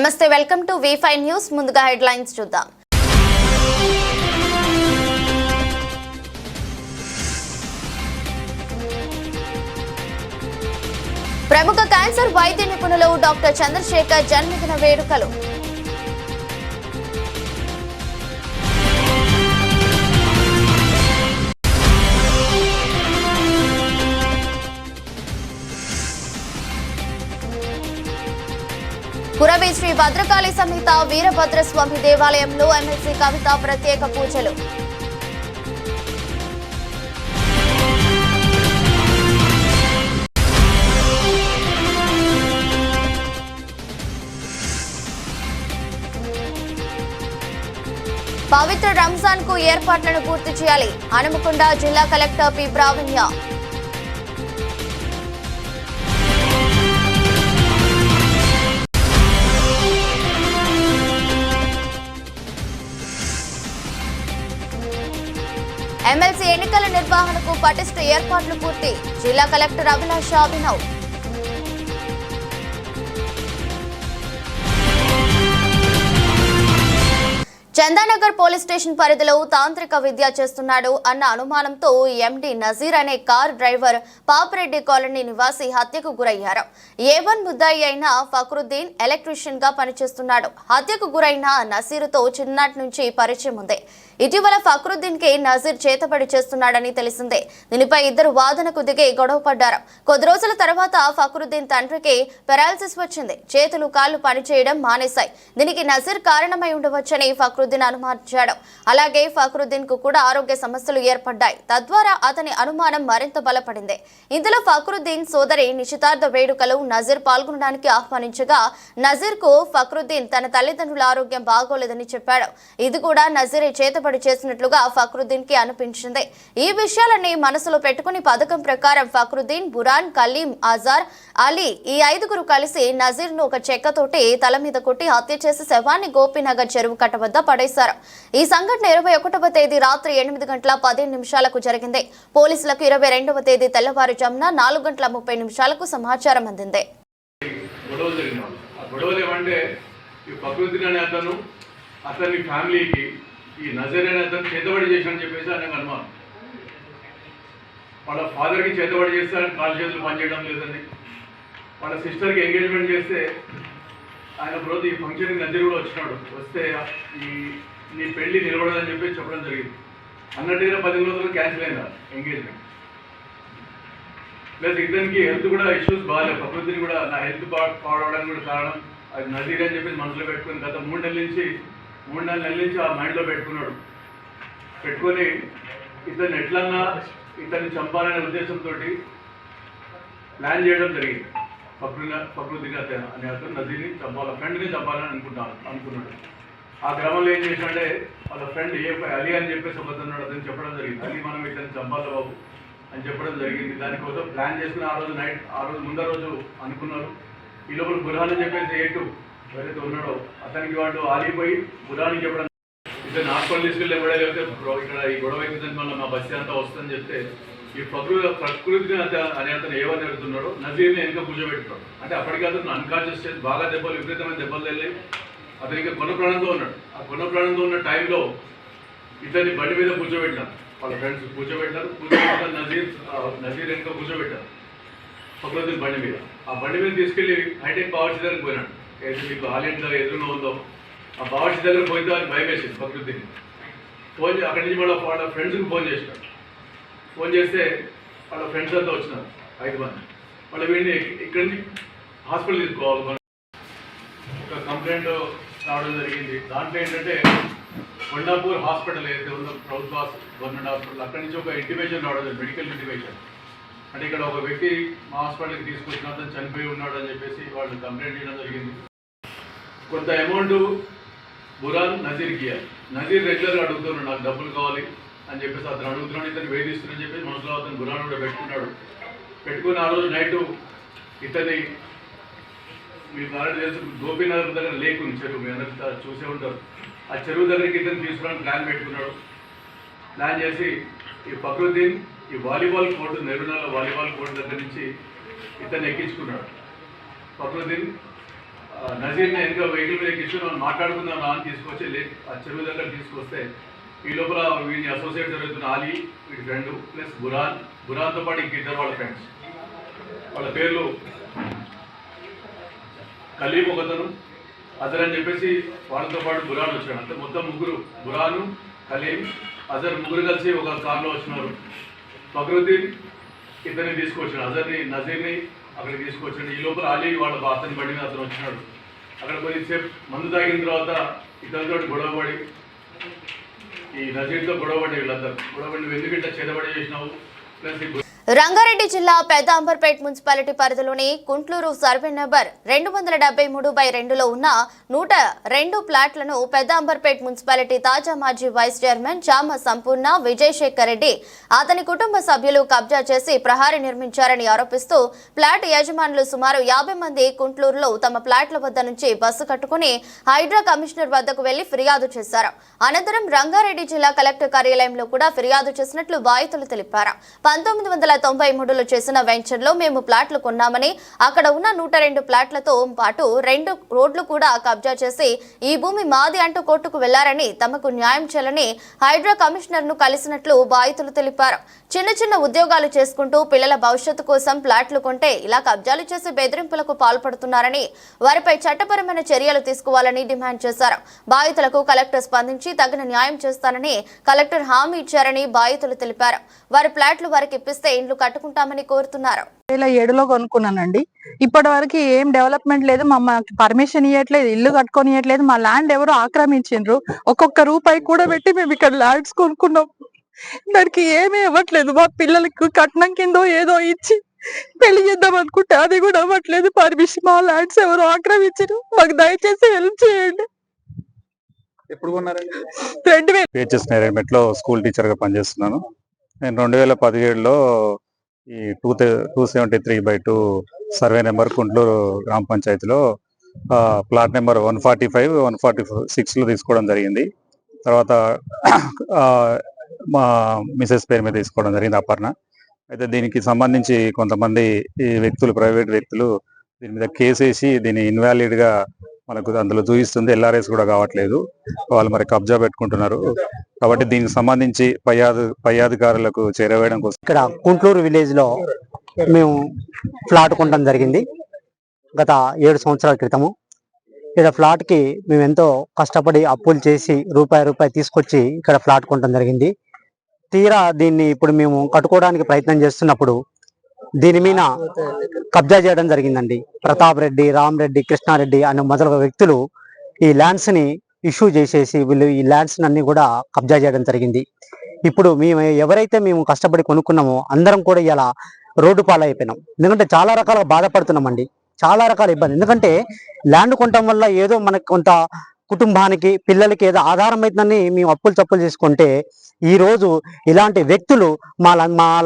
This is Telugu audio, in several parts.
నమస్తే, వెల్కమ్ టు V5 న్యూస్. ముందుగా హెడ్లైన్స్ చూద్దాం. ప్రముఖ క్యాన్సర్ వైద్య నిపుణులు డాక్టర్ చంద్రశేఖర్ జన్మదిన వేడుకలు. కురవి శ్రీ భద్రకాళి సమేత వీరభద్రస్వామి దేవాలయంలో ఎమ్మెల్సీ కవిత ప్రత్యేక పూజలు. పవిత్ర రంజాన్ కు ఏర్పాట్లను పూర్తి చేయాలి. హనుమకొండ జిల్లా కలెక్టర్ పి ప్రావీణ్య. ఎమ్మెల్సీ ఎన్నికల నిర్వహణకు పటిష్ట ఏర్పాట్లు పూర్తి. జిల్లా కలెక్టర్ అభిలాష అభినవ్. చందానగర్ పోలీస్ స్టేషన్ పరిధిలో తాంత్రిక విద్య చేస్తున్నాడు అన్న అనుమానంతో ఎండి నజీర్ అనే కార్ డ్రైవర్ పాపిరెడ్డి కాలనీ నివాసి హత్యకు గురయ్యారు. A1 ముద్దాయి అయిన ఫక్రుద్దీన్ ఎలక్ట్రీషియన్ గా పనిచేస్తున్నాడు. హత్యకు గురైన నజీర్తో చిన్నటి నుంచి పరిచయం ఉంది. ఇటీవల ఫక్రుద్దీన్ కి నజీర్ చేతబడి చేస్తున్నాడని తెలిసిందే. దీనిపై ఇద్దరు వాదనకు దిగి గొడవ పడ్డారు. కొద్ది రోజుల తర్వాత ఫక్రుద్దీన్ తండ్రికి పెరాలసిస్ వచ్చింది. చేతులు కాళ్లు పనిచేయడం మానేశాయి. దీనికి నజీర్ కారణమై ఉండవచ్చని ఫక్రుద్దీన్ అనుమానించాడు. అలాగే ఫక్రుద్దీన్ కు కూడా ఆరోగ్య సమస్యలు ఏర్పడ్డాయి. తద్వారా అతని అనుమానం మరింత బలపడింది. ఇందులో ఫక్రుద్దీన్ సోదరి నిశ్చితార్థ వేడుకలు నజీర్ పాల్గొనడానికి ఆహ్వానించగా నజీర్ కు ఫక్రుద్దీన్ తన తల్లిదండ్రుల ఆరోగ్యం బాగోలేదని చెప్పాడు. ఇది కూడా నజీర్ చేతబడి చేసినట్లుగా ఫక్రుద్దీన్ కి అనిపించింది. ఈ విషయాలన్నీ మనసులో పెట్టుకుని పథకం ప్రకారం ఫక్రుద్దీన్, బురాన్, కలీం, అజార్, అలీ ఈ ఐదుగురు కలిసి నజీర్ ను ఒక చెక్కతోటి తల మీద కొట్టి హత్య చేసి శవాన్ని గోపీనగర్ చెరువు కట్ట వద్ద పడేశారు. ఈ సంఘటన 21వ తేదీ రాత్రి 8:15 జరిగింది. పోలీసులకు 22వ తేదీ తెల్లవారుజామున 4:30 సమాచారం అందింది. అతని ఫ్యామిలీకి ఈ నజీర్ అనే అతను చేతబడి చేశాడని చెప్పేసి ఆయనకు అనుమానం. వాళ్ళ ఫాదర్కి చేతబడి చేస్తే ఆయన కాలు చేతులు పనిచేయడం లేదని, వాళ్ళ సిస్టర్కి ఎంగేజ్మెంట్ చేస్తే ఆయన రోజు ఈ ఫంక్షన్కి నజీర్ కూడా వచ్చినాడు. వస్తే నీ పెళ్లి నిలబడదని చెప్పి చెప్పడం జరిగింది. అన్నట్టుగా 10 రోజులు క్యాన్సిల్ అయింది ఎంగేజ్మెంట్. ప్లస్ ఇతనికి హెల్త్ కూడా ఇష్యూస్ బాగాలేదు. ప్రకృతిని కూడా నా హెల్త్ పాడవడానికి కూడా కారణం అది నజీర్ అని చెప్పి మనసులో పెట్టుకుని గత 3 నెలల నుంచి ఆ మైండ్లో పెట్టుకొని ఇతన్ని ఎట్లన్నా ఇతన్ని చంపాలనే ఉద్దేశంతో ప్లాన్ చేయడం జరిగింది. ఫక్రుద్దీన్ అనే అతను నజీర్ని చంపాలి, ఫ్రెండ్ని చంపాలని అనుకున్నాడు. ఆ క్రమంలో ఏం చేశాడంటే వాళ్ళ ఫ్రెండ్ అలీ అని చెప్పేసి ఒక అతను చెప్పడం జరిగింది. అలీ మనం ఇతన్ని చంపాలి బాబు అని చెప్పడం జరిగింది. దానికోసం ప్లాన్ చేసుకుని ఆ రోజు ముందర రోజు అనుకున్నారు. ఈ లోపల బుర్హాన్ అని చెప్పేసి A2 ఎవరైతే ఉన్నాడో అతనికి వాళ్ళు ఆలిపోయి బురానికి చెప్పడం, ఇతను హాస్పిటల్ తీసుకెళ్ళి ఎవడైతే ఇక్కడ ఈ గొడవ అవుతుందని మళ్ళీ మా బస్సు అంతా వస్తుందని చెప్తే ఈ ప్రకృతిని అనే అతను ఏమని అడుగుతున్నాడో నజీర్ని వెనుక కూర్చోబెట్టున్నాడు. అంటే అప్పటికి అతను అన్కాన్షియస్ చేసి బాగా విపరీతమైన దెబ్బలు వెళ్ళి అతనికి కొన ప్రాణంతో ఉన్నాడు. ఆ కొన ప్రాణంతో ఉన్న టైంలో ఇతన్ని బండి మీద కూర్చోబెట్టినారు. వాళ్ళ ఫ్రెండ్స్ కూర్చోబెట్టిన నజీర్ వెనుక కూర్చోబెట్టారు ప్రకృతిని బండి మీద. ఆ బండి మీద తీసుకెళ్ళి హైటెక్ బావర్చి దగ్గరికి పోయినాడు. ఏది మీకు ఆలయంలో ఎదురులో ఉందో ఆ బావర్చి దగ్గర పోయితే అని భయం వేసింది ప్రకృతిని. అక్కడి నుంచి వాళ్ళ ఫ్రెండ్స్కి ఫోన్ చేసినాడు. ఫోన్ చేస్తే వాళ్ళ ఫ్రెండ్స్ అంతా వచ్చినారు 5 మంది. వాళ్ళ వీడిని ఇక్కడి నుంచి హాస్పిటల్ తీసుకోవాలి ఒక కంప్లైంట్ రావడం జరిగింది. దాంట్లో ఏంటంటే కొండాపూర్ హాస్పిటల్ ఏదైతే ఉందో ప్రభుత్వ గవర్నమెంట్ హాస్పిటల్, అక్కడి నుంచి ఒక ఇంటిమేషన్ రావడం జరిగింది, మెడికల్ ఇంటిమేషన్. అంటే ఇక్కడ ఒక వ్యక్తి మా హాస్పిటల్కి తీసుకొచ్చిన అతను చనిపోయి ఉన్నాడు అని చెప్పేసి వాళ్ళు కంప్లైంట్ చేయడం జరిగింది. కొంత అమౌంట్ బురాన్ నజీర్కి ఇవ్వాలి. నజీర్ రెగ్యులర్గా అడుగుతున్నాడు, నాకు డబ్బులు కావాలి అని చెప్పేసి అతను అడుగుతున్నాడు. ఇతను వేధిస్తున్నాడని చెప్పేసి మనసులో అతను బురాన్ కూడా పెట్టుకుని ఆ రోజు నైటు ఇతని మీకు ఆల్రెడీ తెలుసు గోపీనగర్ దగ్గర లేక్ ఉంది, చెరువు, మీ అందరూ చూసే ఉంటారు. ఆ చెరువు దగ్గరికి ఇతను తీసుకోవడానికి ప్లాన్ పెట్టుకున్నాడు. ప్లాన్ చేసి ఈ ఫక్రుద్దీన్ ఈ వాలీబాల్ కోర్టు, నెరునాల వాలీబాల్ కోర్టు దగ్గర నుంచి ఇతన్ని ఎక్కించుకున్నాడు. ఫక్రుద్దీన్ నజీర్ని వెనుక వెహికల్ మీద ఎక్కించుకుని మనం మాట్లాడుకుందాం రా అని తీసుకొచ్చి ఆ చెరువు దగ్గర తీసుకొస్తే ఈ లోపల వీడిని అసోసియేట్ జరుగుతున్న ఆలీ వీడి ఫ్రెండ్ ప్లస్ బురాన్తో పాటు ఇంక ఇద్దరు వాళ్ళ ఫ్రెండ్స్, వాళ్ళ పేర్లు కలీం ఒకతను, అజర్ అని చెప్పేసి వాళ్ళతో పాటు బురాన్ వచ్చాడు. అంతే మొత్తం ముగ్గురు, బురాను, కలీం, అజర్ ముగ్గురు కలిసి ఒక కార్లో వచ్చినారు. ఫక్రుద్దీన్ ఇతన్ని తీసుకొచ్చాడు, అజర్ని నజీర్ని అక్కడికి తీసుకొచ్చాడు. ఈ లోపల ఆలీ వాళ్ళ అతని బండి మీద అతను వచ్చినాడు. అక్కడ కొద్దిసేపు మందు తాగిన తర్వాత ఇతనితో గొడవపడి ఈ నజీర్తో గొడవపడి వీళ్ళందరూ గొడవపడి నువ్వు ఎందుకు ఇట్లా చేతబడి చేసినావు ప్లస్ రంగారెడ్డి జిల్లా పెద్ద అంబర్పేట్ మున్సిపాలిటీ పరిధిలోని కుంట్లూరు సర్వే నెంబర్ 273/2లో ఉన్న 102 ప్లాట్లను పెద్ద అంబర్పేట్ మున్సిపాలిటీ తాజా మాజీ వైస్ చైర్మన్ చామ సంపూర్ణ విజయశేఖర్ రెడ్డి అతని కుటుంబ సభ్యులు కబ్జా చేసి ప్రహారీ నిర్మించారని ఆరోపిస్తూ ప్లాట్ యజమానులు సుమారు 50 మంది కుంట్లూరులో తమ ప్లాట్ల వద్ద నుంచి బస్సు కట్టుకుని హైడ్రా కమిషనర్ వద్దకు వెళ్లి ఫిర్యాదు చేశారు. అనంతరం రంగారెడ్డి జిల్లా కలెక్టర్ కార్యాలయంలో కూడా ఫిర్యాదు చేసినట్లు బాధితులు తెలిపారు. 1993లో చేసిన వెంచర్లో మేము ప్లాట్లు కొన్నామని అక్కడ ఉన్న 102 ప్లాట్లతో పాటు 2 రోడ్లు కూడా కబ్జా చేసి ఈ భూమి మాది అంటూ కోర్టుకు వెళ్లారని, తమకు న్యాయం చేయాలని హైడ్రా కమిషనర్ ను కలిసినట్లు బాధితులు తెలిపారు. చిన్న చిన్న ఉద్యోగాలు చేసుకుంటూ పిల్లల భవిష్యత్తు కోసం ప్లాట్లు కొంటే ఇలా కబ్జాలు చేసి బెదిరింపులకు పాల్పడుతున్నారని, వారిపై చట్టపరమైన చర్యలు తీసుకోవాలని డిమాండ్ చేశారు. బాధితులకు కలెక్టర్ స్పందించి తగిన న్యాయం చేస్తానని కలెక్టర్ హామీ ఇచ్చారని బాధితులు తెలిపారు. వారి ప్లాట్లు వారికి ఇప్పిస్తే ఇండ్లు కట్టుకుంటామని కోరుతున్నారు. 2007లో కొనుక్కున్నానండి. ఇప్పటి వరకు ఏం డెవలప్మెంట్ లేదు, మాకు పర్మిషన్ ఇవ్వట్లేదు, ఇల్లు కట్టుకొని ఇవ్వట్లేదు. మా ల్యాండ్ ఎవరో ఆక్రమించిండ్రు. ఒక్కొక్క రూపాయి కూడా పెట్టి మేము ఇక్కడ ల్యాండ్స్ కొనుక్కున్నాం. దానికి ఏమీ ఇవ్వట్లేదు. మా పిల్లలకి కట్నం కిందో ఏదో ఇచ్చి పెళ్లి చేద్దాం అనుకుంటే అది కూడా ఇవ్వట్లేదు పర్మిషన్. మా ల్యాండ్స్ ఎవరో ఆక్రమించారు. మాకు దయచేసి హెల్ప్ చేయండి. ఎప్పుడు కొన్నారండి? 2000 పిహెచ్ఎస్ నేరేడ్మెట్లో స్కూల్ టీచర్గా పనిచేస్తున్నాను. నేను 2017లో ఈ 273/2 సర్వే నెంబర్ కుంట్లూరు గ్రామ పంచాయతీలో ప్లాట్ నెంబర్ 145, 146లో తీసుకోవడం జరిగింది. తర్వాత మా మిసెస్ పేరు మీద తీసుకోవడం జరిగింది, అపర్ణ. అయితే దీనికి సంబంధించి కొంతమంది ఈ వ్యక్తులు, ప్రైవేట్ వ్యక్తులు దీని మీద కేసేసి దీన్ని ఇన్వాలిడ్గా మనకు అందులో చూపిస్తుంది. ఎల్ఆర్ఎస్ కూడా కావట్లేదు. వాళ్ళు మరి కబ్జా పెట్టుకుంటున్నారు. కాబట్టి దీనికి సంబంధించి పై అధికారులకు చేరవేయడం కోసం ఇక్కడ కుంట్లూరు విలేజ్ లో మేము ఫ్లాట్ కొనడం జరిగింది గత 7 సంవత్సరాల క్రితము. ఇక్కడ ఫ్లాట్ కి మేము ఎంతో కష్టపడి అప్పులు చేసి రూపాయి తీసుకొచ్చి ఇక్కడ ఫ్లాట్ కొనడం జరిగింది. తీరా దీన్ని ఇప్పుడు మేము కట్టుకోవడానికి ప్రయత్నం చేస్తున్నప్పుడు దీని మీద కబ్జా చేయడం జరిగిందండి. ప్రతాప్ రెడ్డి, రామ్ రెడ్డి, కృష్ణారెడ్డి అనే మొదలగు వ్యక్తులు ఈ ల్యాండ్స్ ని ఇష్యూ చేసేసి వీళ్ళు ఈ ల్యాండ్స్ అన్ని కూడా కబ్జా చేయడం జరిగింది. ఇప్పుడు మేము ఎవరైతే మేము కష్టపడి కొనుక్కున్నామో అందరం కూడా ఇలా రోడ్డు పాలైపోయినాం. ఎందుకంటే చాలా రకాలుగా బాధపడుతున్నామండి, చాలా రకాల ఇబ్బంది. ఎందుకంటే ల్యాండ్ కొనటం వల్ల ఏదో మనకు కొంత కుటుంబానికి, పిల్లలకి ఏదో ఆధారం అవుతుందని మేము అప్పులు చప్పులు చేసుకుంటే ఈ రోజు ఇలాంటి వ్యక్తులు మా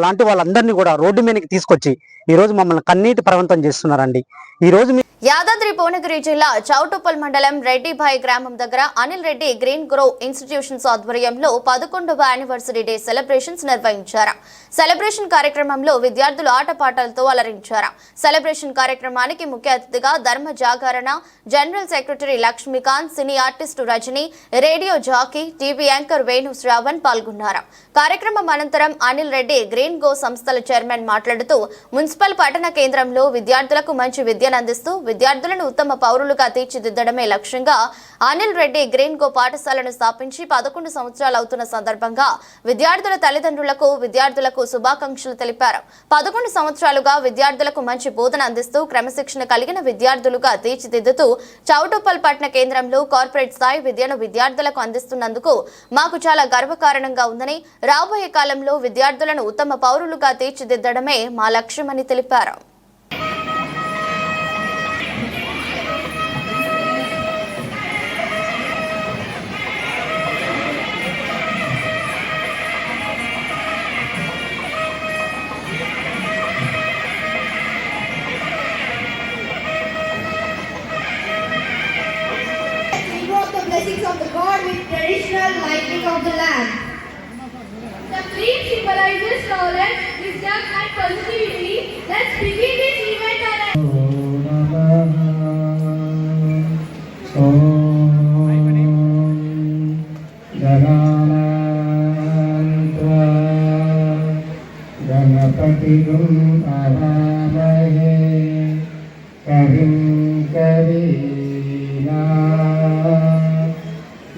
లాంటి వాళ్ళందరినీ కూడా రోడ్డు మీదకి తీసుకొచ్చి ఈ రోజు మమ్మల్ని కన్నీటి పర్వంతం చేస్తున్నారండి. ఈ రోజు యాదాద్రి భువనగిరి జిల్లా చౌటుప్పల్ మండలం రెడ్డిభాయ్ గ్రామం దగ్గర Anil Reddy green grow institutions ఆధ్వర్యంలో 11వ యానివర్సరీ డే సెలబ్రేషన్స్ నిర్వహించారు. సెలబ్రేషన్ కార్యక్రమంలో విద్యార్థులు ఆటపాటలతో అలరించారు. సెలబ్రేషన్ కార్యక్రమానికి ముఖ్య అతిథిగా Dharma Jagarana general secretary Lakshmikanth, cine artist Rajani, radio jockey, TV anchor Venu Shravan పాల్గొన్నారు. కార్యక్రమం అనంతరం అనిల్ రెడ్డి గ్రీన్ గో సంస్థల చైర్మన్ మాట్లాడుతూ మున్సిపల్ పట్టణ కేంద్రంలో విద్యార్థులకు మంచి విద్యను అందిస్తూ విద్యార్థులను ఉత్తమ పౌరులుగా తీర్చిదిద్దడమే లక్ష్యంగా అనిల్ రెడ్డి గ్రీన్ గో పాఠశాలను స్థాపించి 11 సంవత్సరాలు అవుతున్న సందర్భంగా విద్యార్థుల తల్లిదండ్రులకు, విద్యార్థులకు శుభాకాంక్షలు తెలిపారు. 11 సంవత్సరాలుగా విద్యార్థులకు మంచి బోధన అందిస్తూ క్రమశిక్షణ కలిగిన విద్యార్థులుగా తీర్చిదిద్దుతూ చౌటుప్పల్ పట్టణ కేంద్రంలో కార్పొరేట్ స్థాయి విద్యను విద్యార్థులకు అందిస్తున్నందుకు మాకు చాలా గర్వకారణంగా ఉందని, రాబోయే కాలంలో విద్యార్థులను ఉత్తమ పౌరులుగా తీర్చిదిద్దడమే మా లక్ష్యమని తెలిపారు. Of the god with traditional lighting of the land. The green symbolizes tolerance, wisdom and positivity. Let's begin this event.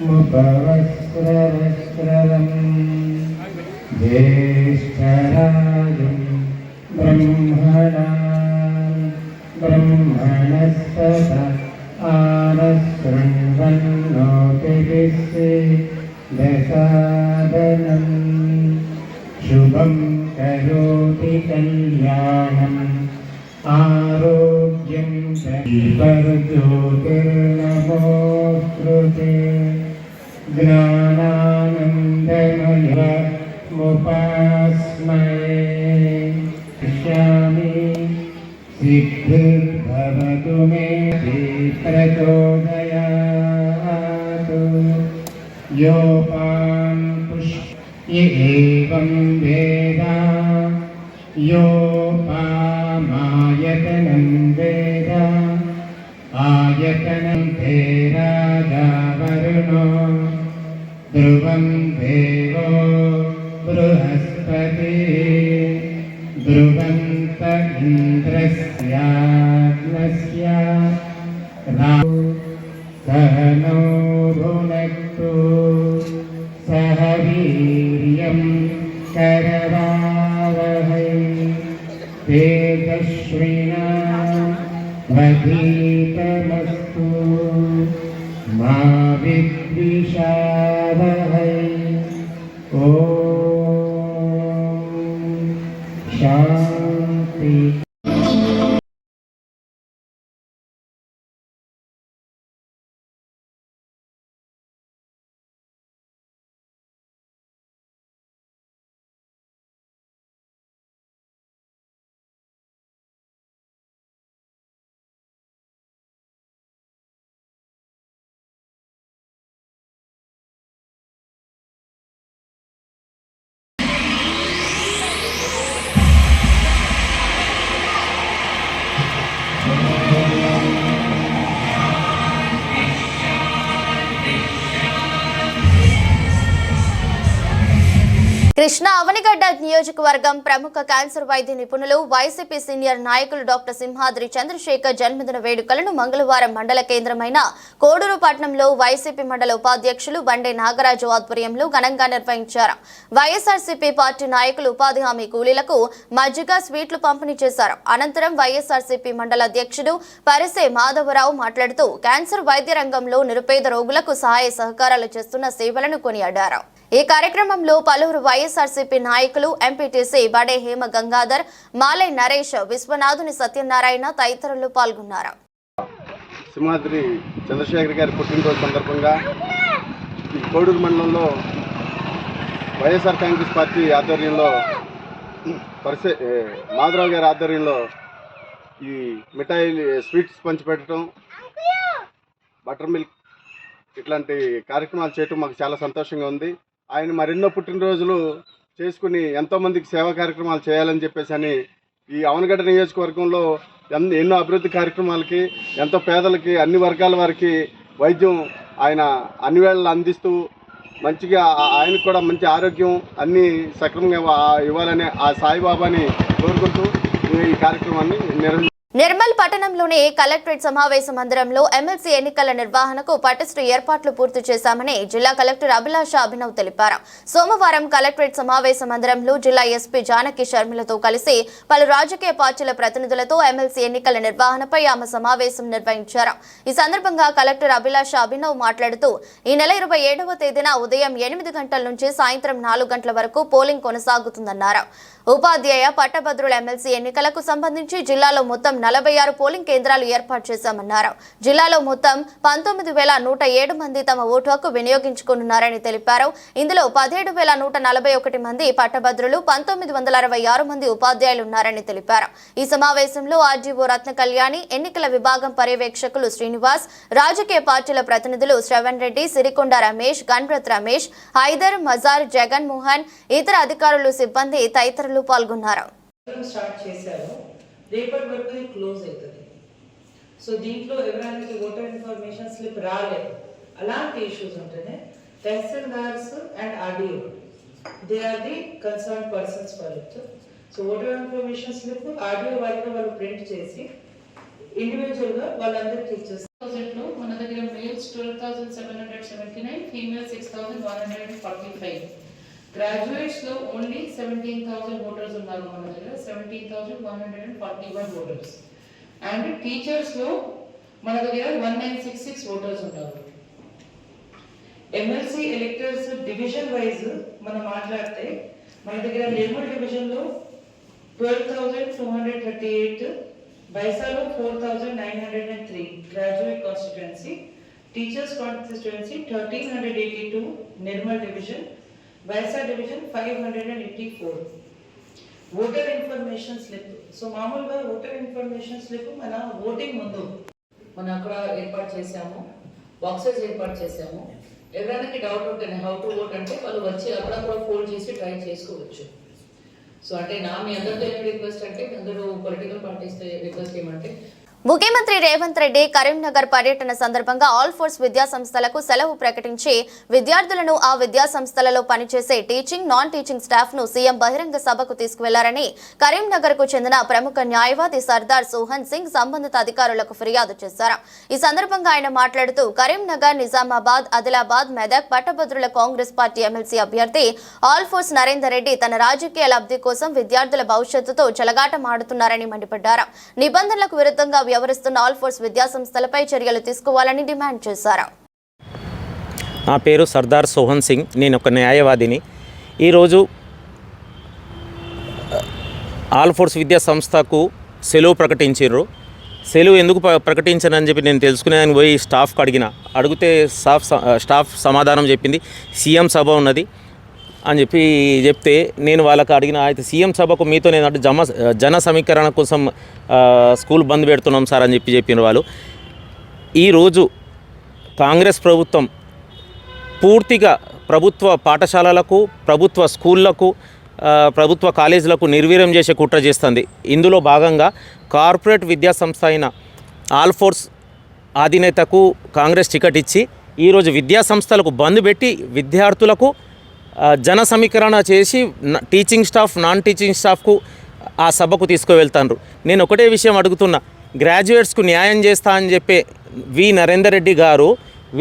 मुपवस्त्रवस्त्ररम् ज्येष्ठराजं ब्रह्मणस्पत आनशृण्वन्नोतिभिः दशादनम् शुभं करोति कल्याणम् आरोग्यं ज्योतिर्नमोऽस्तुते ज्ञानानन्दमयमुपास्महे पश्यामि सिद्धिर्भवतु मे प्रचोदयात् योपां पुष्य एवं वेद योपामायतनं वेद आयतनं ते राजा वरुणो ध्रुवं देवो बृहस्पतिः ध्रुवन्त इन्द्रस्याग्नस्य राहु सहनो भुनक्तु सह वीर्यं करवावहै तेजस्विनावधीतमस्तु मा विद्विषावहै ॐ शान्ति। కృష్ణా అవనిగడ్డ నియోజకవర్గం ప్రముఖ క్యాన్సర్ వైద్య నిపుణులు వైసీపీ సీనియర్ నాయకులు డాక్టర్ సింహాద్రి చంద్రశేఖర్ జన్మదిన వేడుకలను మంగళవారం మండల కేంద్రమైన కోడూరు పట్టణంలో వైసీపీ మండల ఉపాధ్యక్షులు బండే నాగరాజు ఆధ్వర్యంలో ఘనంగా నిర్వహించారు. వైఎస్ఆర్సీపీ పార్టీ నాయకులు ఉపాధి హామీ కూలీలకు మజ్జిగ స్వీట్లు పంపిణీ చేశారు. అనంతరం వైఎస్ఆర్సీపీ మండల అధ్యక్షుడు పరిసే మాధవరావు మాట్లాడుతూ క్యాన్సర్ వైద్య రంగంలో నిరుపేద రోగులకు సహాయ సహకారాలు చేస్తున్న సేవలను కొనియాడారు. ఈ కార్యక్రమంలో పలువురు వైఎస్ఆర్సీపీ నాయకులు, ఎంపీటీసీ బడే హేమ గంగాధర్, మాలై నరేష్, విశ్వనాథుని సత్యనారాయణ తదితరులు పాల్గొన్నారు. సింహాద్రి చంద్రశేఖర్ గారి పుట్టినరోజు సందర్భంగా ఈ కోడూరు మండలంలో వైఎస్ఆర్ కాంగ్రెస్ పార్టీ ఆధ్వర్యంలో మాధవరావు గారి ఆధ్వర్యంలో ఈ మిఠాయిలు స్వీట్స్ పంచిపెట్టడం, బటర్ మిల్క్ ఇట్లాంటి కార్యక్రమాలు చేయటం మాకు చాలా సంతోషంగా ఉంది. ఆయన మరెన్నో పుట్టినరోజులు చేసుకుని ఎంతోమందికి సేవా కార్యక్రమాలు చేయాలని చెప్పేసి అని ఈ అవనగడ్డ నియోజకవర్గంలో ఎన్నో అభివృద్ధి కార్యక్రమాలకి, ఎంతో పేదలకి, అన్ని వర్గాల వారికి వైద్యం ఆయన అన్ని వేళలు అందిస్తూ మంచిగా ఆయనకు కూడా మంచి ఆరోగ్యం అన్నీ సక్రమంగా ఇవ్వాలని ఆ సాయిబాబాని కోరుకుంటూ ఈ కార్యక్రమాన్ని నిర్మల్ పట్టణంలోని కలెక్టరేట్ సమావేశ మందిరంలో ఎమ్మెల్సీ ఎన్నికల నిర్వహణకు పటిష్ట ఏర్పాట్లు పూర్తి చేశామని జిల్లా కలెక్టర్ అభిలాష అభినవ్ తెలిపారు. సోమవారం కలెక్టరేట్ సమావేశ మందిరంలో జిల్లా ఎస్పీ జానకి శర్మిలతో కలిసి పలు రాజకీయ పార్టీల ప్రతినిధులతో ఎమ్మెల్సీ ఎన్నికల నిర్వహణపై ఆమె సమావేశం నిర్వహించారు. ఈ సందర్భంగా కలెక్టర్ అభిలాష అభినవ్ మాట్లాడుతూ ఈ నెల 27వ తేదీన ఉదయం 8 గంటల నుంచి సాయంత్రం 4 గంటల వరకు పోలింగ్ కొనసాగుతుందన్నారు. ఉపాధ్యాయ పట్టభద్రుల ఎమ్మెల్సీ ఎన్నికలకు సంబంధించి జిల్లాలో మొత్తం 46 పోలింగ్ కేంద్రాలు ఏర్పాటు చేశామన్నారు. జిల్లాలో మొత్తం 19,107 మంది తమ ఓటు హక్కు వినియోగించుకున్నారని తెలిపారు. ఇందులో 17,141 మంది పట్టభద్రులు, 1966 మంది ఉపాధ్యాయులు ఉన్నారని తెలిపారు. ఈ సమావేశంలో ఆర్జీఓ రత్న కళ్యాణి, ఎన్నికల విభాగం పర్యవేక్షకులు శ్రీనివాస్, రాజకీయ పార్టీల ప్రతినిధులు శ్రవణ్ రెడ్డి, సిరికొండ రమేష్, గణ్రత్ రమేష్, హైదర్, మజార్, జగన్ మోహన్, ఇతర అధికారులు, సిబ్బంది తదితరులు పాల్గొన్నారు. రేపటి వరకు ఇది క్లోజ్ అవుతుంది. సో దీంట్లో ఎవరైనా ఓటర్ ఇన్ఫర్మేషన్ స్లిప్ రాలేదు అలాంటి ఇష్యూస్ ఉంటేనే tahsildars and RDO they are the concern persons for it. So voter information slip RDO వారికి వాళ్ళు ప్రింట్ చేసి ఇండివిజువల్గా వాళ్ళందరికీ ఇచ్చేస్తాం. లో మన దగ్గర మేల్స్ 12,779, ఫీమేల్ 6,145. గ్రాడ్యుయేట్స్ లో ఓన్లీ 17,000 ఓటర్స్ ఉన్నారు మన దగ్గర, 17,141 ఓటర్స్. అండ్ టీచర్స్ లో మన దగ్గర 1966 ఓటర్స్ ఉన్నారు. ఎమ్మెల్సీ ఎలెక్టర్స్ డివిజన్ వైజ్ మనం మాట్లాడితే మన దగ్గర నిర్మల్ డివిజన్ లో 12,238, బైసాలో 4,903 graduate constituency, teachers constituency 1,382 Nirmal division, Bhainsa division 584. Voter information slip. So మామూలుగా ఓటర్ ఇన్ఫర్మేషన్ స్లిప్ మన ఓటింగ్ ముందు మనం అక్కడ ఏర్పాటు చేసాము, బాక్సెస్ ఏర్పాటు చేసాము. ఎవరైనా డౌట్ ఉంటుంది హౌ టు ఓట్ అంటే వాళ్ళు వచ్చి అక్కడ ఫోల్డ్ చేసి ట్రై చేసుకోవచ్చు. సో అంటే మీ అందరితో ఏం రిక్వెస్ట్ అంటే అందరూ పొలిటికల్ పార్టీస్ రిక్వెస్ట్ ఏమంటే ముఖ్యమంత్రి రేవంత్ రెడ్డి కరీంనగర్ పర్యటన సందర్భంగా ఆల్ ఫోర్స్ విద్యా సంస్థలకు సెలవు ప్రకటించి విద్యార్థులను ఆ విద్యా సంస్థలలో పనిచేసే టీచింగ్, నాన్ టీచింగ్ స్టాఫ్ ను సీఎం బహిరంగ సభకు తీసుకువెళ్లారని కరీంనగర్ కు చెందిన ప్రముఖ న్యాయవాది సర్దార్ సోహన్ సింగ్ సంబంధిత అధికారులకు ఫిర్యాదు చేశారు. ఈ సందర్భంగా ఆయన మాట్లాడుతూ కరీంనగర్, నిజామాబాద్, ఆదిలాబాద్, మెదక్ పట్టభద్రుల కాంగ్రెస్ పార్టీ ఎమ్మెల్సీ అభ్యర్థి ఆల్ ఫోర్స్ నరేందర్ రెడ్డి తన రాజకీయ లబ్ధి కోసం విద్యార్థుల భవిష్యత్తుతో చెలగాటమాడుతున్నారని మండిపడ్డారు. నిబంధనలకు విరుద్ధంగా వ్యవహరిస్తున్న ఆల్ ఫోర్స్ విద్యా సంస్థలపై చర్యలు తీసుకోవాలని డిమాండ్ చేశారు. నా పేరు సర్దార్ సోహన్ సింగ్, నేను ఒక న్యాయవాదిని. ఈరోజు ఆల్ ఫోర్స్ విద్యా సంస్థకు సెలవు ప్రకటించారు. సెలవు ఎందుకు ప్రకటించారని చెప్పి నేను తెలుసుకునేదానికి పోయి స్టాఫ్కి అడిగితే స్టాఫ్ సమాధానం చెప్పింది సీఎం సభ ఉన్నది అని చెప్తే నేను వాళ్ళకి అడిగిన అయితే సీఎం సభకు మీతో నేను జన సమీకరణ కోసం స్కూల్ బంద్ పెడుతున్నాం సార్ అని చెప్పిన వాళ్ళు. ఈరోజు కాంగ్రెస్ ప్రభుత్వం పూర్తిగా ప్రభుత్వ పాఠశాలలకు, ప్రభుత్వ స్కూళ్లకు, ప్రభుత్వ కాలేజీలకు నిర్వీర్యం చేసే కుట్ర చేస్తుంది. ఇందులో భాగంగా కార్పొరేట్ విద్యా సంస్థ అయిన ఆల్ ఫోర్స్ అధినేతకు కాంగ్రెస్ టికెట్ ఇచ్చి ఈరోజు విద్యా సంస్థలకు బంద్ పెట్టి విద్యార్థులకు జన సమీకరణ చేసి టీచింగ్ స్టాఫ్, నాన్ టీచింగ్ స్టాఫ్కు ఆ సభకు తీసుకువెళ్తారు. నేను ఒకటే విషయం అడుగుతున్నా, గ్రాడ్యుయేట్స్కు న్యాయం చేస్తా అని చెప్పే నరేందర్ రెడ్డి గారు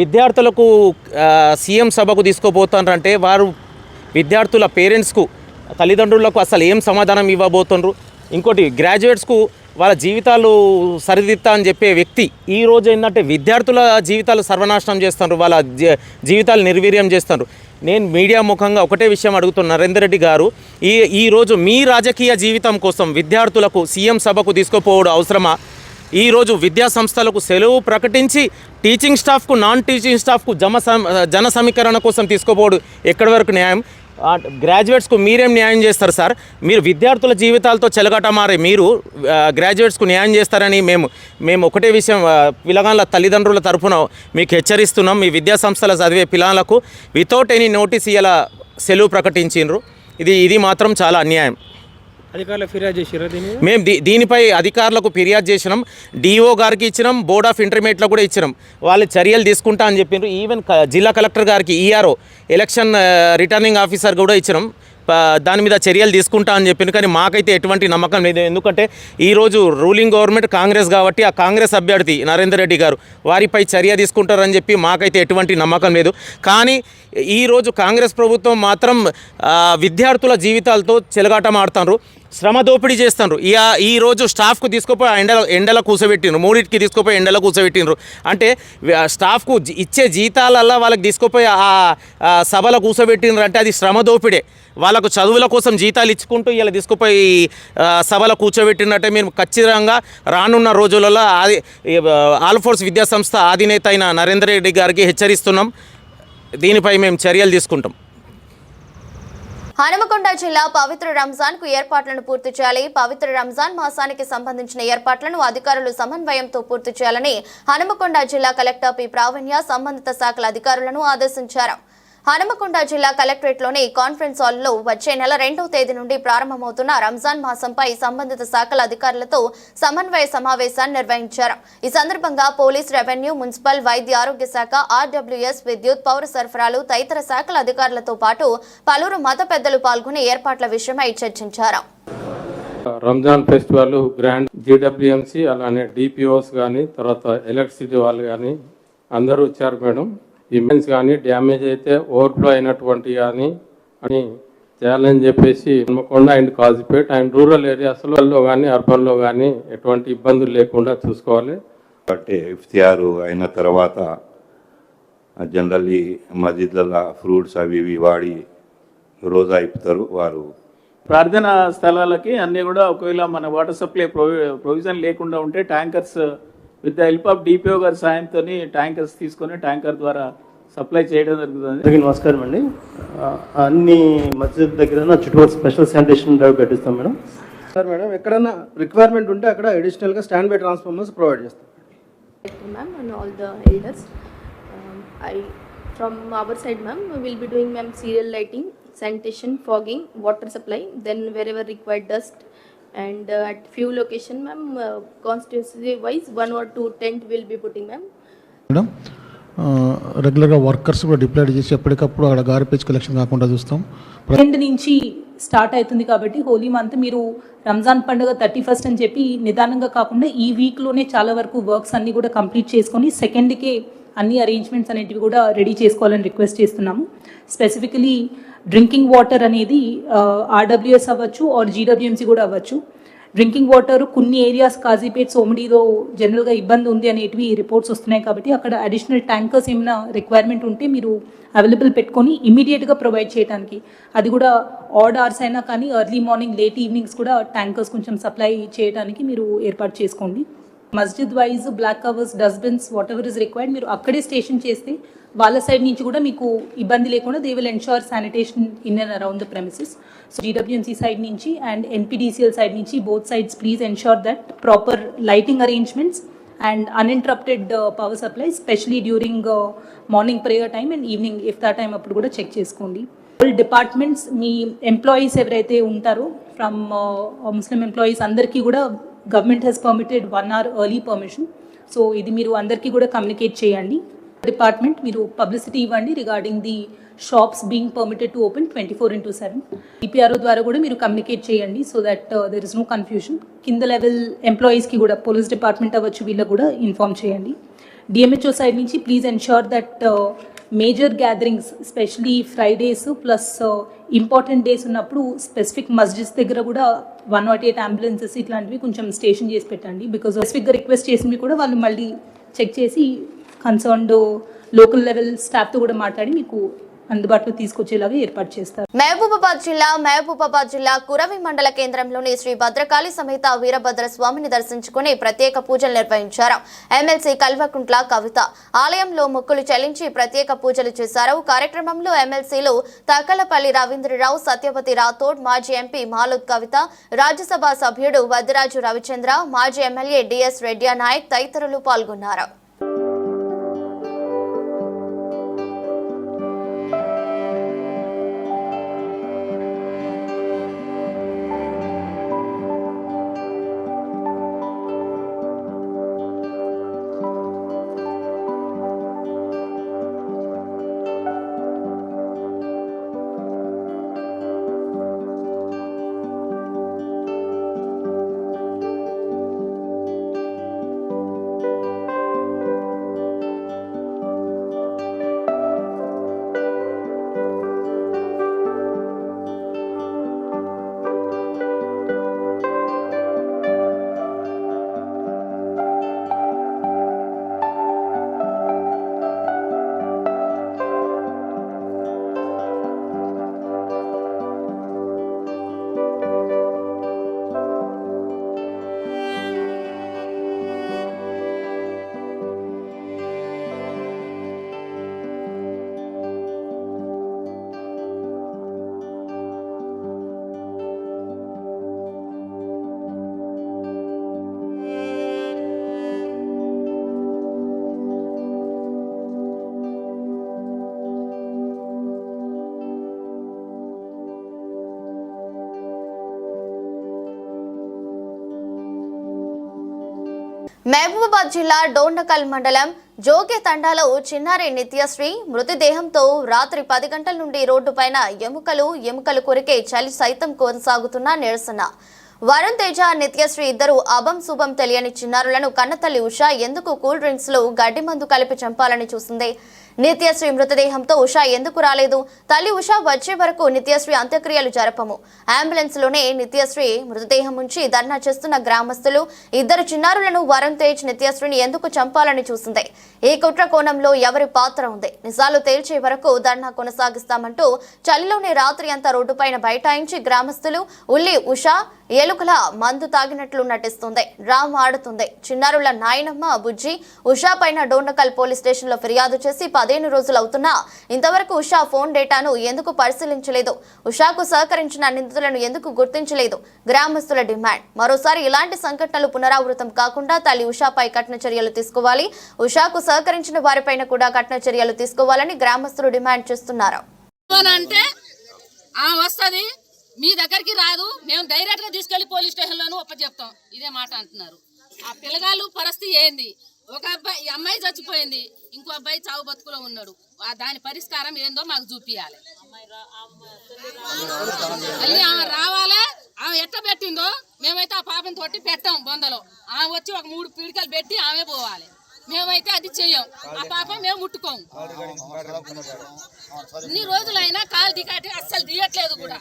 విద్యార్థులకు సీఎం సభకు తీసుకుపోతారంటే వారు విద్యార్థుల పేరెంట్స్కు, తల్లిదండ్రులకు అసలు ఏం సమాధానం ఇవ్వబోతున్నారు? ఇంకోటి, గ్రాడ్యుయేట్స్కు వాళ్ళ జీవితాలు సరిదిద్దా అని చెప్పే వ్యక్తి ఈరోజు ఏంటంటే విద్యార్థుల జీవితాలు సర్వనాశనం చేస్తున్నారు, వాళ్ళ జీవితాలు నిర్వీర్యం చేస్తున్నారు. నేను మీడియా ముఖంగా ఒకటే విషయం అడుగుతున్నా, నరేందర్ రెడ్డి గారు ఈరోజు మీ రాజకీయ జీవితం కోసం విద్యార్థులకు సీఎం సభకు తీసుకుపోవడం అవసరమా? ఈరోజు విద్యా సంస్థలకు సెలవు ప్రకటించి టీచింగ్ స్టాఫ్కు, నాన్ టీచింగ్ స్టాఫ్కు జన సమీకరణ కోసం తీసుకుపోవడం ఎక్కడి వరకు న్యాయం? గ్రాడ్యుయేట్స్కు మీరేం న్యాయం చేస్తారు సార్? మీరు విద్యార్థుల జీవితాలతో చెలగాట మారే మీరు గ్రాడ్యుయేట్స్కు న్యాయం చేస్తారని మేము ఒకటే విషయం పిల్లగాళ్ళ తల్లిదండ్రుల తరఫున మీకు హెచ్చరిస్తున్నాం. మీ విద్యా సంస్థల చదివే పిల్లలకు వితౌట్ ఎనీ నోటీస్ ఇలా సెలవు ప్రకటించిండ్రు. ఇది మాత్రం చాలా అన్యాయం. అధికారులకు ఫిర్యాదు చేసిరా? మేము దీనిపై అధికారులకు ఫిర్యాదు చేసినాం, డిఓ గారికి ఇచ్చినాం, బోర్డ్ ఆఫ్ ఇంటర్మీడియట్లో కూడా ఇచ్చినాం. వాళ్ళు చర్యలు తీసుకుంటా అని చెప్పిండ్రు. ఈవెన్ జిల్లా కలెక్టర్ గారికి, ఈఆర్ఓ ఎలక్షన్ రిటర్నింగ్ ఆఫీసర్ కూడా ఇచ్చినాం. దాని మీద చర్యలు తీసుకుంటా అని చెప్పింది. కానీ మాకైతే ఎటువంటి నమ్మకం లేదు. ఎందుకంటే ఈరోజు రూలింగ్ గవర్నమెంట్ కాంగ్రెస్ కాబట్టి ఆ కాంగ్రెస్ అభ్యర్థి నరేందర్ రెడ్డి గారు వారిపై చర్య తీసుకుంటారని చెప్పి మాకైతే ఎటువంటి నమ్మకం లేదు. కానీ ఈరోజు కాంగ్రెస్ ప్రభుత్వం మాత్రం విద్యార్థుల జీవితాలతో చెలగాటమాడుతున్నారు, శ్రమ దోపిడీ చేస్తున్నారు. ఈరోజు స్టాఫ్కు తీసుకుపోయి ఎండలో కూర్చోబెట్టిండ్రు, 3కి తీసుకుపోయి ఎండలో కూర్చోబెట్టిండ్రు. అంటే స్టాఫ్కు ఇచ్చే జీతాలల్లా వాళ్ళకి తీసుకుపోయి ఆ సభలో కూర్చోబెట్టిండ్రు అంటే అది శ్రమ దోపిడే. వాళ్ళకు చదువుల కోసం జీతాలు ఇచ్చుకుంటూ ఇలా తీసుకుపోయి సభలో కూర్చోబెట్టినట్టే మీరు ఖచ్చితంగా రానున్న రోజులలో ఆల్ ఫోర్స్ విద్యా సంస్థ అధినేత అయిన నరేందర్ రెడ్డి గారికి హెచ్చరిస్తున్నాం. దీనిపై మేము చర్యలు తీసుకుంటాం. హనుమకొండ జిల్లా పవిత్ర రంజాన్ కు ఏర్పాట్లను పూర్తి చేయాలి. పవిత్ర రంజాన్ మాసానికి సంబంధించిన ఏర్పాట్లను అధికారులు సమన్వయంతో పూర్తి చేయాలని హనుమకొండ జిల్లా కలెక్టర్ పి ప్రావీణ్య సంబంధిత శాఖల అధికారులను ఆదేశించారు. హనుమకొండ జిల్లా కలెక్టరేట్లోని కాన్ఫరెన్స్ హాల్లో వచ్చే నెల 2వ తేదీ నుండి ప్రారంభమవుతున్న రంజాన్ మాసంపై సంబంధిత శాఖల అధికారులతో సమన్వయ సమావేశాన్ని నిర్వహించారు. ఈ సందర్భంగా పోలీస్, రెవెన్యూ, మున్సిపల్, వైద్య ఆరోగ్య శాఖ, ఆర్డబ్ల్యూఎస్, విద్యుత్, పౌర సరఫరాలు తదితర శాఖల అధికారులతో పాటు పలువురు మత పెద్దలు పాల్గొని ఏర్పాట్ల విషయమై చర్చించారు. రంజాన్ ఫెస్టివల్ గ్రాండ్ జీడబ్ల్యూఎంసీ అలానే డిపిఓస్ కానీ తర్వాత ఎలక్ట్రిసిటీ వాళ్ళు కానీ అందరూ వచ్చారు మేడం. ఈ మెయిన్స్ కానీ డ్యామేజ్ అయితే ఓవర్ఫ్లో అయినటువంటి కానీ అని చేయాలని చెప్పేసి Hanamkonda and Kazipet and rural ఏరియాస్లో కానీ అర్బన్లో కానీ ఎటువంటి ఇబ్బందులు లేకుండా చూసుకోవాలి. అంటే ఇఫ్తియారు అయిన తర్వాత జనరల్లీ మస్జిద్లలో ఫ్రూట్స్ అవి ఇవి వాడి రోజా అయిపోతారు వారు. ప్రార్థనా స్థలాలకి అన్నీ కూడా ఒకవేళ మన వాటర్ సప్లై ప్రొవిజన్ లేకుండా ఉంటే tankers with the help of DPO గారి సాయంతో ట్యాంకర్స్ తీసుకొని ట్యాంకర్ ద్వారా సప్లై చేయడం జరుగుతుంది. అందరికీ నమస్కారం అండి. అన్ని మస్జిద్ దగ్గర చుట్టూ స్పెషల్ శానిటేషన్ డ్రైవ్ పెట్టిస్తాం మేడం. సార్ మేడం ఎక్కడైనా రిక్వైర్మెంట్ ఉంటే అక్కడ అడిషనల్గా స్టాండ్ బై ట్రాన్స్ఫార్మర్స్ ప్రొవైడ్ చేస్తాం. Ma'am and all the elders, from our side ma'am we will be doing ma'am serial lighting, sanitation, fogging, water supply, then wherever required dust, and at few location ma'am constituency wise 1 or 2 tent will be putting ma'am. Madam రెగ్యులర్గా వర్కర్స్ కూడా డిప్లాయ్ చేసి ఎప్పటికప్పుడు అక్కడ గార్బేజ్ కలెక్షన్ కాకుండా చూస్తాం. సెకండ్ నుంచి స్టార్ట్ అవుతుంది కాబట్టి హోలీ మంత్ మీరు రంజాన్ పండుగ 31st అని చెప్పి నిదానంగా కాకుండా ఈ వీక్లోనే చాలా వరకు వర్క్స్ అన్నీ కూడా కంప్లీట్ చేసుకొని సెకండ్కే అన్ని అరేంజ్మెంట్స్ అనేటివి కూడా రెడీ చేసుకోవాలని రిక్వెస్ట్ చేస్తున్నాము. స్పెసిఫికలీ డ్రింకింగ్ వాటర్ అనేది ఆర్డబ్ల్యూఎస్ అవ్వచ్చు ఆర్ జీడబ్ల్యూఎంసీ కూడా అవ్వచ్చు. డ్రింకింగ్ వాటర్ కొన్ని ఏరియాస్ కాజీపేట్ సోమిడిలో జనరల్గా ఇబ్బంది ఉంది అనేటివి రిపోర్ట్స్ వస్తున్నాయి కాబట్టి అక్కడ అడిషనల్ ట్యాంకర్స్ ఏమైనా రిక్వైర్మెంట్ ఉంటే మీరు అవైలబుల్ పెట్టుకొని ఇమీడియట్గా ప్రొవైడ్ చేయడానికి, అది కూడా ఆడ్ అవర్స్ అయినా కానీ ఎర్లీ మార్నింగ్ లేట్ ఈవినింగ్స్ కూడా ట్యాంకర్స్ కొంచెం సప్లై చేయడానికి మీరు ఏర్పాటు చేసుకోండి. మస్జిద్ wise block covers, dustbins, whatever is required మీరు అక్కడే స్టేషన్ చేస్తే వాళ్ళ సైడ్ నుంచి కూడా మీకు ఇబ్బంది లేకుండా they will ensure sanitation in and around the premises. So GWMC side నుంచి అండ్ ఎన్పిడిసిఎల్ సైడ్ నుంచి both sides please ensure that proper lighting arrangements and uninterrupted power supply, especially during morning prayer time and evening iftar time అప్పుడు కూడా చెక్ చేసుకోండి. ఆల్ డిపార్ట్మెంట్స్ మీ ఎంప్లాయీస్ ఎవరైతే ఉంటారో ఫ్రమ్ ముస్లిం ఎంప్లాయీస్ అందరికీ కూడా government has permitted 1 hour early permission. So ఇది మీరు అందరికీ కూడా కమ్యూనికేట్ చేయండి. డిపార్ట్మెంట్ మీరు పబ్లిసిటీ ఇవ్వండి regarding the shops being permitted to open 24/7. EPRO ద్వారా కూడా మీరు కమ్యూనికేట్ చేయండి so that there is no confusion. కింద లెవెల్ ఎంప్లాయీస్కి కూడా పోలీస్ డిపార్ట్మెంట్ అవ్వచ్చు వీళ్ళకి కూడా ఇన్ఫార్మ్ చేయండి. డిఎంహెచ్ఓ సైడ్ నుంచి please ensure that major gatherings specially Fridays plus important days ఉన్నప్పుడు స్పెసిఫిక్ మస్జిద్స్ దగ్గర కూడా 108 అంబులెన్సెస్ ఇట్లాంటివి కొంచెం స్టేషన్ చేసి పెట్టండి. బికాజ్ స్పెసిఫిక్గా రిక్వెస్ట్ చేసింది కూడా వాళ్ళు మళ్ళీ చెక్ చేసి కన్సర్న్డ్ లోకల్ లెవెల్ స్టాఫ్తో కూడా మాట్లాడి మీకు అందుబాటులో తీసుకొచ్చేలాగా ఏర్పాటు చేస్తారు. మహబూబాబాద్ జిల్లా కురవి మండల కేంద్రంలోని శ్రీ భద్రకాళి సమేత వీరభద్ర స్వామిని దర్శించుకుని ప్రత్యేక పూజలు నిర్వహించారు. ఎమ్మెల్సీ కల్వకుంట్ల కవిత ఆలయంలో మొక్కులు చెల్లించి ప్రత్యేక పూజలు చేశారు. కార్యక్రమంలో ఎమ్మెల్సీలు తకలపల్లి రవీంద్రరావు, సత్యవతి రాథోడ్, మాజీ ఎంపీ మాలుద్ కవిత, రాజ్యసభ సభ్యుడు వద్దిరాజు రవిచంద్ర, మాజీ ఎమ్మెల్యే డిఎస్ రెడ్డి నాయక్ తదితరులు పాల్గొన్నారు. మహబూబాబాద్ జిల్లా డోండకల్ మండలం జోగే తండాలో చిన్నారి నిత్యశ్రీ మృతదేహంతో రాత్రి 10 గంటల నుండి రోడ్డుపైన ఎముకలు కొరికే చలి సైతం కొనసాగుతున్న నిరసన. వరుణ్ తేజ నిత్యశ్రీ ఇద్దరు అభం శుభం తెలియని చిన్నారులను కన్నతల్లి ఉషా ఎందుకు కూల్ డ్రింక్స్ లో గడ్డి మందు కలిపి చంపాలని చూసింది. నిత్యశ్రీ మృతదేహంతో ఉషా ఎందుకు రాలేదు? తల్లి ఉషా వచ్చే వరకు నిత్యశ్రీ అంత్యక్రియలు జరపము. అంబులెన్స్ లోనే నిత్యశ్రీ మృతదేహం ఉంచి ధర్నా చేస్తున్న గ్రామస్తులు ఇద్దరు చిన్నారులను వరుణ్ తేజ్ నిత్యశ్రీని ఎందుకు చంపాలని చూసింది. ఈ కుట్ర కోణంలో ఎవరి పాత్ర ఉంది? నిజాలు తేల్చే వరకు ధర్నా కొనసాగిస్తామంటూ చలిలోనే రాత్రి అంతా రోడ్డుపైన బైఠాయించి గ్రామస్తులు ఉల్లి ఉషా ఏలుకల మందు తాగినట్లు నటిస్తుంది. డ్రామ్ ఆడుతుంది. చిన్నారుల నాయనమ్మ బుజ్జి ఉషా పైన డోండకల్ పోలీస్ స్టేషన్ లో ఫిర్యాదు చేసి 15 రోజులు అవుతున్నా ఇంతవరకు ఉషా ఫోన్ డేటాను ఎందుకు పరిశీలించలేదు? ఉషాకు సహకరించిన నిందితులను ఎందుకు గుర్తించలేదు? గ్రామస్తుల డిమాండ్. మరోసారి ఇలాంటి సంఘటనలు పునరావృతం కాకుండా తల్లి ఉషాపై కఠిన చర్యలు తీసుకోవాలి. ఉషాకు సహకరించిన వారిపైన కూడా కఠిన చర్యలు తీసుకోవాలని గ్రామస్తులు డిమాండ్ చేస్తున్నారు. మీ దగ్గరికి రాదు, మేము డైరెక్ట్ గా తీసుకెళ్లి పోలీస్ స్టేషన్ లోను చెప్తాం. ఇదే మాట అంటున్నారు. ఆ పిల్లగాళ్ళు పరిస్థితి ఏంది? ఒక అబ్బాయి అమ్మాయి చచ్చిపోయింది, ఇంకో అబ్బాయి చావు బతుకులో ఉన్నాడు. దాని పరిష్కారం ఏందో మాకు చూపియాలి. మళ్ళీ ఆమె రావాలా? ఆమె ఎట్ట పెట్టిందో మేమైతే ఆ పాపం తోటి పెట్టాం బొందలో. ఆమె వచ్చి ఒక 3 పీడికలు పెట్టి ఆమె పోవాలి. మేమైతే అది చెయ్యం. ఆ పాపం మేము ముట్టుకోము. ఇన్ని రోజులైనా కాలు దిగాటి అస్సలు తీయట్లేదు కూడా.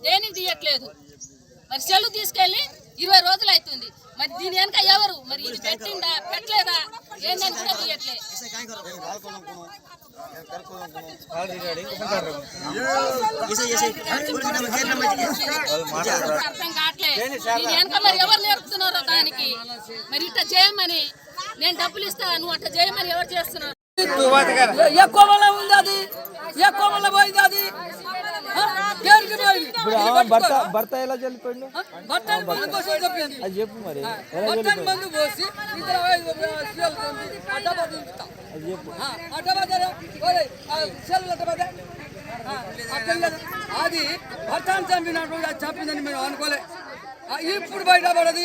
దేనికి తీయట్లేదు? మరి సెల్లు తీసుకెళ్ళి 20 రోజులు అవుతుంది. మరి దీని వెనక ఎవరు? మరి ఇది పెట్టిందా పెట్టలేదా ఏందని కూడా తీయట్లేదు. అర్థం కావట్లేదు. దీని వెనక మరి ఎవరు నేర్పుతున్నారో దానికి. మరి ఇట్లా చేయమని నేను డబ్బులు ఇస్తా, నువ్వు అట్లా చేయమని ఎవరు చేస్తున్నారు? ఎక్కువ ఉంది అది, ఎక్కువ పోయింది అది. భర్త ఎలా చనిపోయింది? అది చెప్పు మరి. మందు పోసి అది భర్తను చంపినట్టు చంపిందని మేము అనుకోలే. ఇప్పుడు బయటపడదు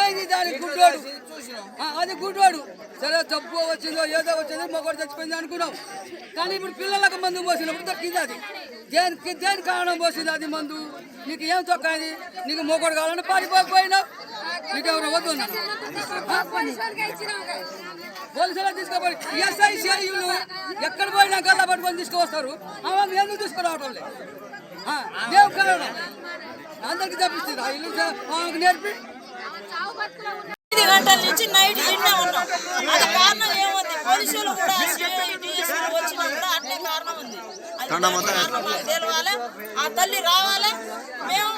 ఏంది దానికి గుడ్డోడు. అది గుడ్డోడు. సరే తప్పు వచ్చిందో ఏదో వచ్చిందో మొగోడు చచ్చిపోయింది అనుకున్నాం. కానీ ఇప్పుడు పిల్లలకు మందు పోసినప్పుడు దక్కింది అది. దేని కారణం పోసింది అది మందు? నీకు ఏం తొక్కాది? నీకు మొగోడు కావాలని పారిపోకపోయినావు. నీకు ఎవరు వద్దు పోలీసులు తీసుకోపోయి ఎస్ఐ సిఐలు ఎక్కడ పోయినా గల్లా పట్టుకొని తీసుకువస్తారు. ఆమె ఎందుకు తీసుకురావటం లేదు? దేవు కారణం అందరికి తప్పిస్తుంది. ఆ ఇల్లు ఆమెకు నేర్పి 5 గంటల నుంచి నైట్ తిన్నా ఉన్నాం. అది కారణం ఏముంది? పోలీసులు కూడా వచ్చినా కూడా అట్లే కారణం ఉంది. తెలవాలి, ఆ తల్లి రావాలి, మేము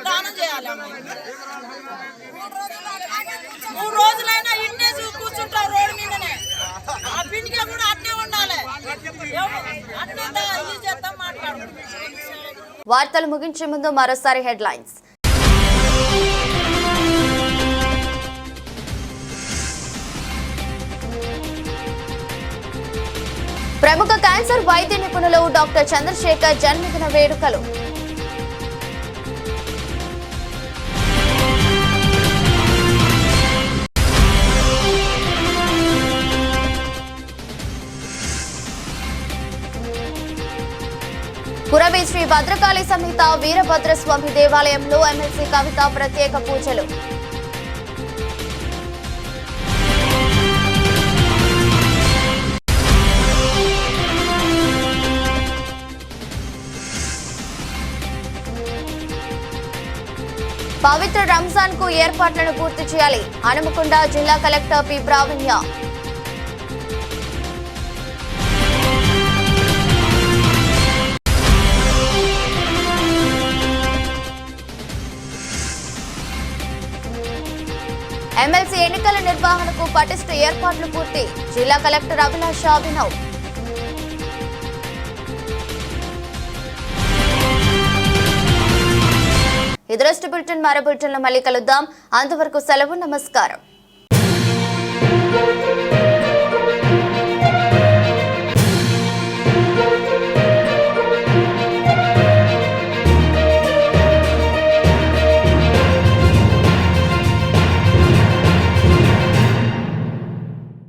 దానం చేయాలి. 3 రోజులైనా ఇంటే కూర్చుంటాం రోడ్డు మీదనే. ఆ పిండిగా కూడా అట్లే ఉండాలి. అట్లే ఇది చేద్దాం మాట్లాడుకుంటాం. వార్తలు ముగించే ముందు మరోసారి హెడ్లైన్స్. ప్రముఖ క్యాన్సర్ వైద్య నిపుణులు డాక్టర్ చంద్రశేఖర్ జన్మదిన వేడుకలు. పురవి శ్రీ భద్రకాళి సమేత వీరభద్రస్వామి దేవాలయంలో ఎమ్మెల్సీ కవిత ప్రత్యేక పూజలు. పవిత్ర రంజాన్ కు ఏర్పాట్లను పూర్తి చేయాలి. హనుమకొండ జిల్లా కలెక్టర్ పి ప్రావీణ్య. ఎమ్మెల్సీ ఎన్నికల నిర్వహణకు పటిష్ట ఏర్పాట్లు పూర్తి. జిల్లా కలెక్టర్ అభిలాష అభినవ్. ఇదరస్ట్ బులెటిన్ మరో బులెటిన్లో మళ్ళీ కలుద్దాం. అంతవరకు సెలవు. నమస్కారం.